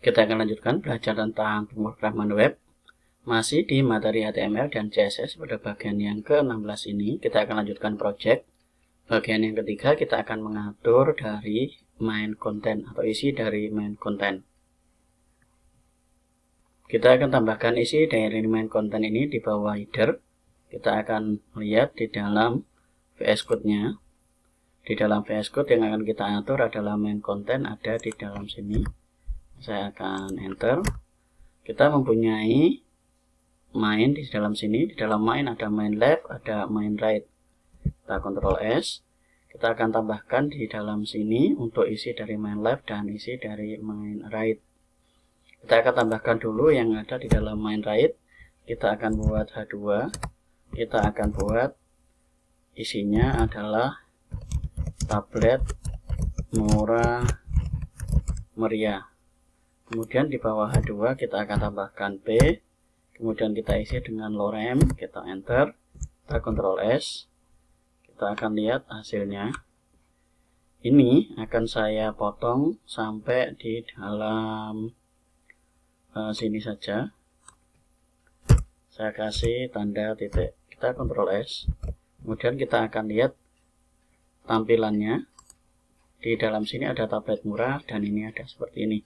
Kita akan lanjutkan belajar tentang pemrograman web. Masih di materi HTML dan CSS pada bagian yang ke-16 ini, kita akan lanjutkan project. Bagian yang ketiga, kita akan mengatur dari main content atau isi dari main content. Kita akan tambahkan isi dari main content ini di bawah header. Kita akan lihat di dalam VS Code-nya. Di dalam VS Code yang akan kita atur adalah main content ada di dalam sini. Saya akan enter. Kita mempunyai main di dalam sini. Di dalam main ada main left, ada main right. Kita Ctrl S. Kita akan tambahkan di dalam sini untuk isi dari main left dan isi dari main right. Kita akan tambahkan dulu yang ada di dalam main right. Kita akan buat H2. Kita akan buat isinya adalah tablet murah meriah. Kemudian di bawah H2 kita akan tambahkan P. Kemudian kita isi dengan lorem. Kita enter. Kita Ctrl S. Kita akan lihat hasilnya. Ini akan saya potong sampai di dalam sini saja. Saya kasih tanda titik. Kita Ctrl S. Kemudian kita akan lihat tampilannya. Di dalam sini ada tablet murah dan ini ada seperti ini.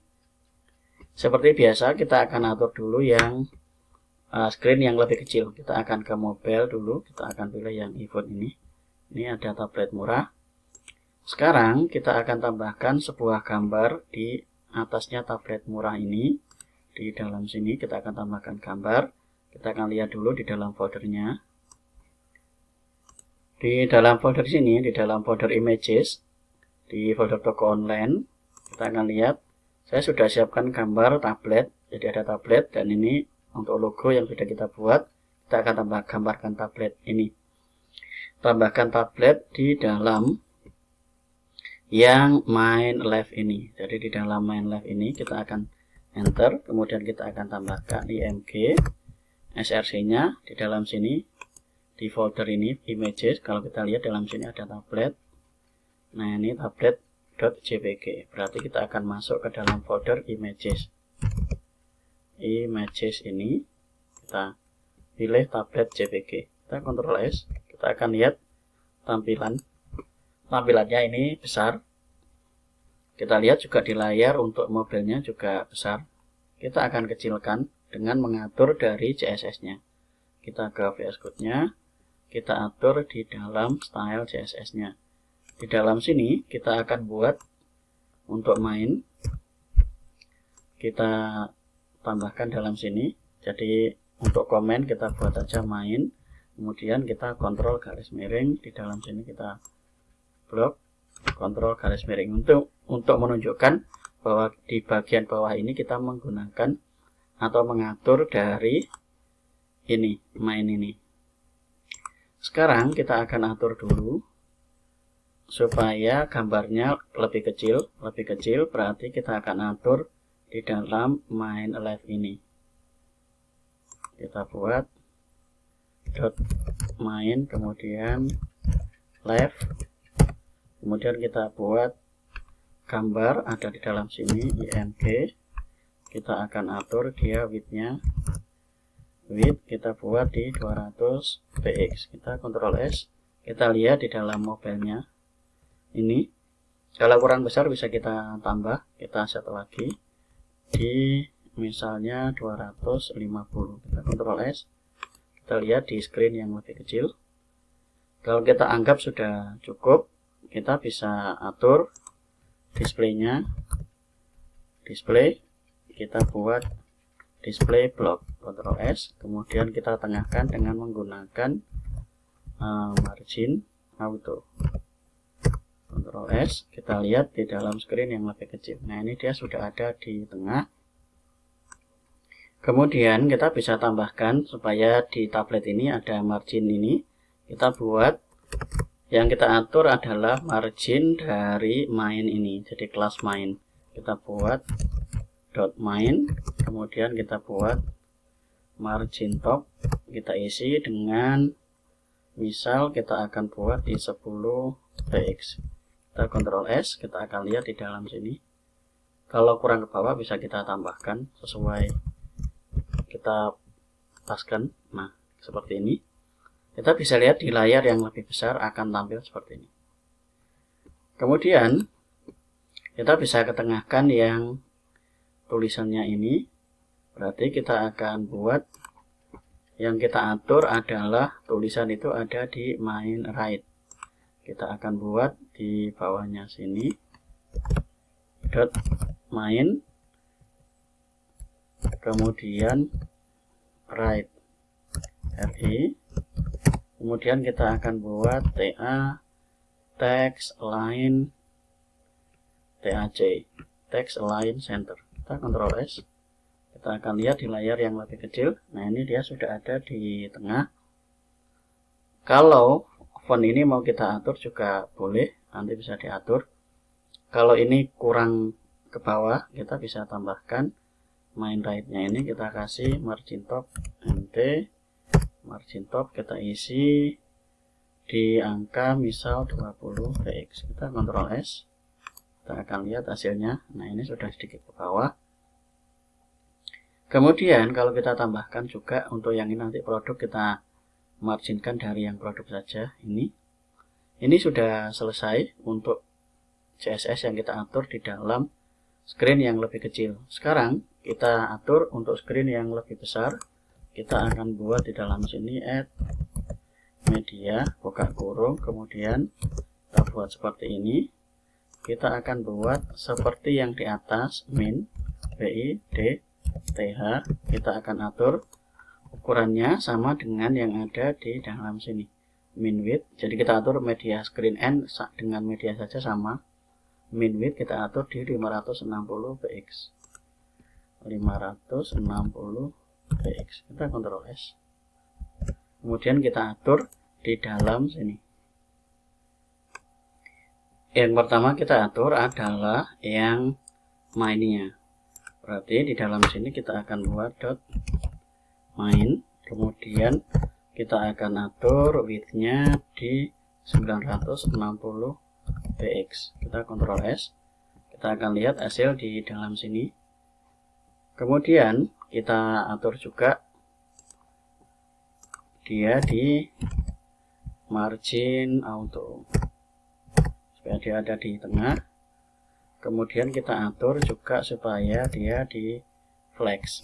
Seperti biasa kita akan atur dulu yang screen yang lebih kecil. Kita akan ke mobile dulu. Kita akan pilih yang iPhone ini. Ini ada tablet murah. Sekarang kita akan tambahkan sebuah gambar di atasnya tablet murah ini. Di dalam sini kita akan tambahkan gambar. Kita akan lihat dulu di dalam foldernya. Di dalam folder sini, di dalam folder images, di folder toko online, kita akan lihat saya sudah siapkan gambar tablet. Jadi ada tablet dan ini untuk logo yang sudah kita buat. Kita akan gambarkan tablet ini. Tambahkan tablet di dalam yang main left ini. Jadi di dalam main left ini kita akan enter. Kemudian kita akan tambahkan img src-nya di dalam sini. Di folder ini images, kalau kita lihat dalam sini ada tablet. Nah ini tablet.jpg, berarti kita akan masuk ke dalam folder images. Images ini kita pilih tablet.jpg. Kita Ctrl S. Kita akan lihat tampilannya ini besar. Kita lihat juga di layar untuk mobilnya juga besar. Kita akan kecilkan dengan mengatur dari CSS-nya. Kita ke VS Code-nya. Kita atur di dalam style CSS-nya. Di dalam sini kita akan buat untuk main. Kita tambahkan dalam sini. Jadi untuk komen kita buat aja main. Kemudian kita kontrol garis miring. Di dalam sini kita blok kontrol garis miring untuk menunjukkan bahwa di bagian bawah ini kita menggunakan atau mengatur dari ini main ini. Sekarang kita akan atur dulu supaya gambarnya lebih kecil berarti kita akan atur di dalam main left ini. Kita buat dot main kemudian left, kemudian kita buat gambar ada di dalam sini img. Kita akan atur dia width-nya. Width kita buat di 200 px. Kita Ctrl S. Kita lihat di dalam mobilenya ini. Kalau kurang besar bisa kita tambah. Kita set lagi di misalnya 250. Kita Ctrl S. Kita lihat di screen yang lebih kecil. Kalau kita anggap sudah cukup, kita bisa atur displaynya. Display kita buat display block. Ctrl S. Kemudian kita tengahkan dengan menggunakan margin auto. Ctrl S. Kita lihat di dalam screen yang lebih kecil. Nah ini dia sudah ada di tengah. Kemudian kita bisa tambahkan supaya di tablet ini ada margin ini. Kita buat yang kita atur adalah margin dari main ini. Jadi kelas main. Kita buat dot main. Kemudian kita buat margin top. Kita isi dengan misal kita akan buat di 10 px. Kita Ctrl S. Kita akan lihat di dalam sini Kalau kurang ke bawah bisa kita tambahkan sesuai kita paskan. Nah, seperti ini. Kita bisa lihat di layar yang lebih besar akan tampil seperti ini. Kemudian kita bisa ketengahkan yang tulisannya ini. Berarti kita akan buat yang kita atur adalah tulisan itu ada di main right. Kita akan buat di bawahnya sini dot main, kemudian right RI, kemudian kita akan buat TA text align TAC text align center. Kita Ctrl S. Kita akan lihat di layar yang lebih kecil. Nah, ini dia sudah ada di tengah. Kalau font ini mau kita atur juga boleh, nanti bisa diatur. Kalau ini kurang ke bawah, kita bisa tambahkan main right-nya ini, kita kasih margin top MT, margin top kita isi di angka misal 20 px. Kita Ctrl S. Kita akan lihat hasilnya. Nah, ini sudah sedikit ke bawah. Kemudian kalau kita tambahkan juga untuk yang ini nanti produk, kita marginkan dari yang produk saja. Ini sudah selesai untuk CSS yang kita atur di dalam screen yang lebih kecil. Sekarang kita atur untuk screen yang lebih besar. Kita akan buat di dalam sini add media, buka kurung, kemudian kita buat seperti ini. Kita akan buat seperti yang di atas, min, bi, d, th. Kita akan atur ukurannya sama dengan yang ada di dalam sini, min width. Jadi kita atur media screen end dengan media saja sama. Min width kita atur di 560 px. 560 px. Kita Ctrl S. Kemudian kita atur di dalam sini. Yang pertama kita atur adalah yang mainnya. Berarti di dalam sini kita akan buat dot main, kemudian kita akan atur width-nya di 960 px. Kita Ctrl S. Kita akan lihat hasil di dalam sini. Kemudian kita atur juga dia di margin auto supaya dia ada di tengah. Kemudian kita atur juga supaya dia di flex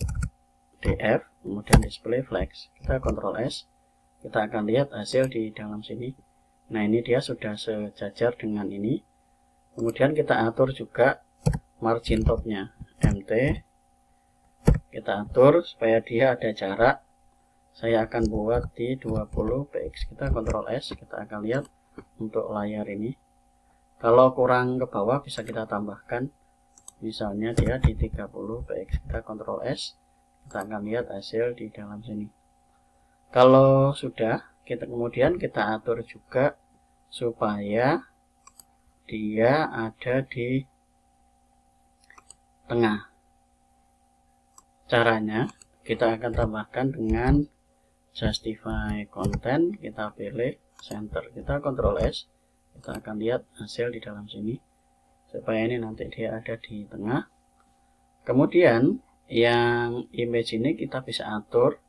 df, kemudian display flex. Kita Ctrl S. Kita akan lihat hasil di dalam sini. Nah, ini dia sudah sejajar dengan ini. Kemudian kita atur juga margin topnya MT. Kita atur supaya dia ada jarak. Saya akan buat di 20 px. Kita Ctrl S. Kita akan lihat untuk layar ini. Kalau kurang ke bawah bisa kita tambahkan, misalnya dia di 30 px. Kita Ctrl S. Kita akan lihat hasil di dalam sini. Kalau sudah, kemudian kita atur juga supaya dia ada di tengah. Caranya kita akan tambahkan dengan justify content. Kita pilih center. Kita Ctrl S. Kita akan lihat hasil di dalam sini supaya ini nanti dia ada di tengah. Kemudian yang image ini kita bisa atur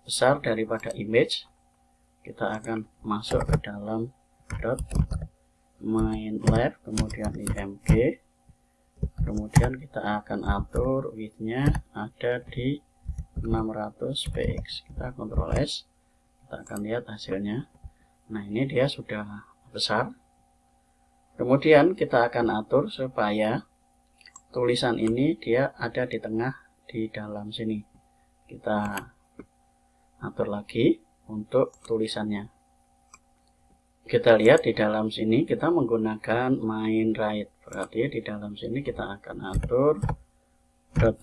besar daripada image. Kita akan masuk ke dalam dot main left, kemudian img, kemudian kita akan atur width-nya ada di 600 px. Kita Ctrl S. Kita akan lihat hasilnya. Nah, ini dia sudah besar. Kemudian kita akan atur supaya tulisan ini dia ada di tengah di dalam sini. Kita atur lagi untuk tulisannya. Kita lihat di dalam sini kita menggunakan main right. Berarti di dalam sini kita akan atur dot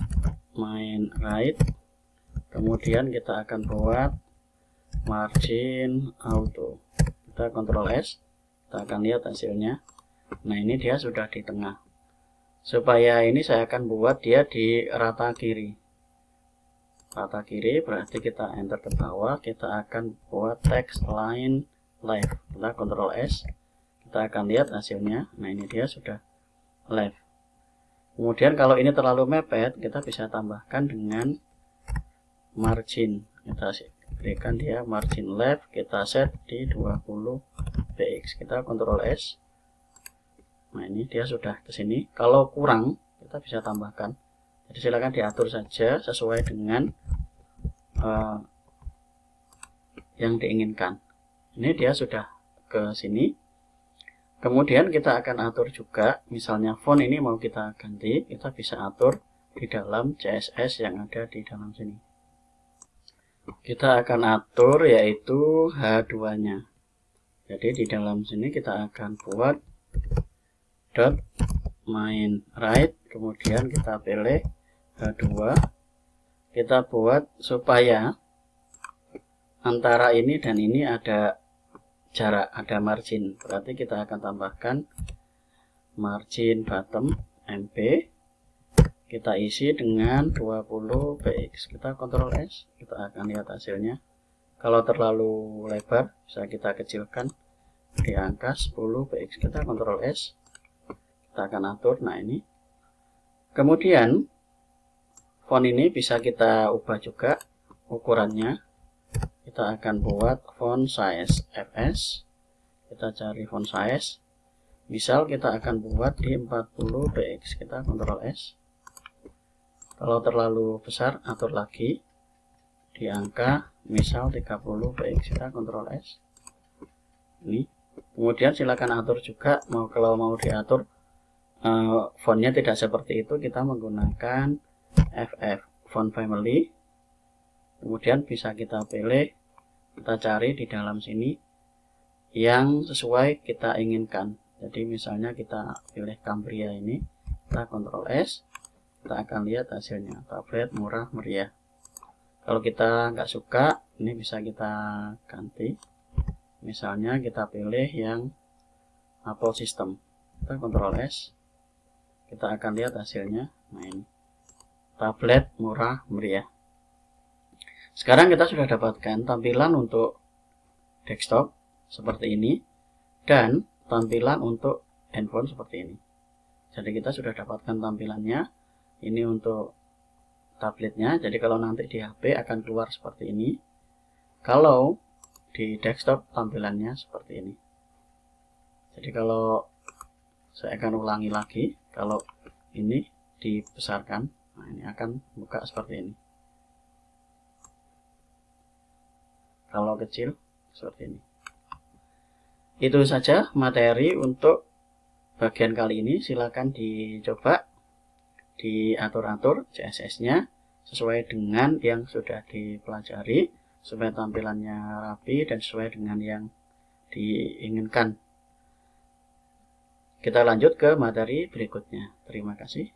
main right. Kemudian kita akan buat margin auto. Kita Ctrl S. Kita akan lihat hasilnya. Nah, ini dia sudah di tengah. Supaya ini saya akan buat dia di rata kiri. Rata kiri berarti kita enter ke bawah. Kita akan buat text align left. Kita Ctrl S. Kita akan lihat hasilnya. Nah, ini dia sudah left. Kemudian kalau ini terlalu mepet, kita bisa tambahkan dengan margin. Kita berikan dia margin left, kita set di 20 px. Kita Ctrl S. Nah, ini dia sudah ke sini. Kalau kurang, kita bisa tambahkan. Jadi silakan diatur saja sesuai dengan yang diinginkan. Ini dia sudah ke sini. Kemudian kita akan atur juga, misalnya font ini mau kita ganti, kita bisa atur di dalam CSS yang ada di dalam sini. Kita akan atur yaitu H2-nya. Jadi di dalam sini kita akan buat dot main right, kemudian kita pilih H2. Kita buat supaya antara ini dan ini ada jarak, ada margin. Berarti kita akan tambahkan margin bottom MP. Kita isi dengan 20 px. Kita Ctrl S. Kita akan lihat hasilnya. Kalau terlalu lebar bisa kita kecilkan di angka 10 px. Kita Ctrl S. Kita akan atur. Nah, ini. Kemudian font ini bisa kita ubah juga ukurannya. Kita akan buat font size fs. Kita cari font size. Misal kita akan buat di 40 px. Kita Ctrl S. Kalau terlalu besar, atur lagi di angka misal 30 px. Kita Ctrl S. Ini. Kemudian silakan atur juga kalau mau diatur fontnya tidak seperti itu, kita menggunakan FF font family. Kemudian bisa kita pilih, kita cari di dalam sini yang sesuai kita inginkan. Jadi misalnya kita pilih Cambria ini, kita Ctrl S, kita akan lihat hasilnya, tablet murah meriah. Kalau kita nggak suka, ini bisa kita ganti. Misalnya kita pilih yang Apple System, kita Ctrl S, kita akan lihat hasilnya. Nah, ini tablet murah meriah. Sekarang kita sudah dapatkan tampilan untuk desktop seperti ini dan tampilan untuk handphone seperti ini. Jadi kita sudah dapatkan tampilannya. Ini untuk tabletnya. Jadi kalau nanti di HP akan keluar seperti ini. Kalau di desktop tampilannya seperti ini. Jadi kalau saya akan ulangi lagi, kalau ini dibesarkan, nah ini akan buka seperti ini. Kalau kecil seperti ini. Itu saja materi untuk bagian kali ini. Silakan dicoba, diatur-atur CSS-nya sesuai dengan yang sudah dipelajari supaya tampilannya rapi dan sesuai dengan yang diinginkan. Kita lanjut ke materi berikutnya. Terima kasih.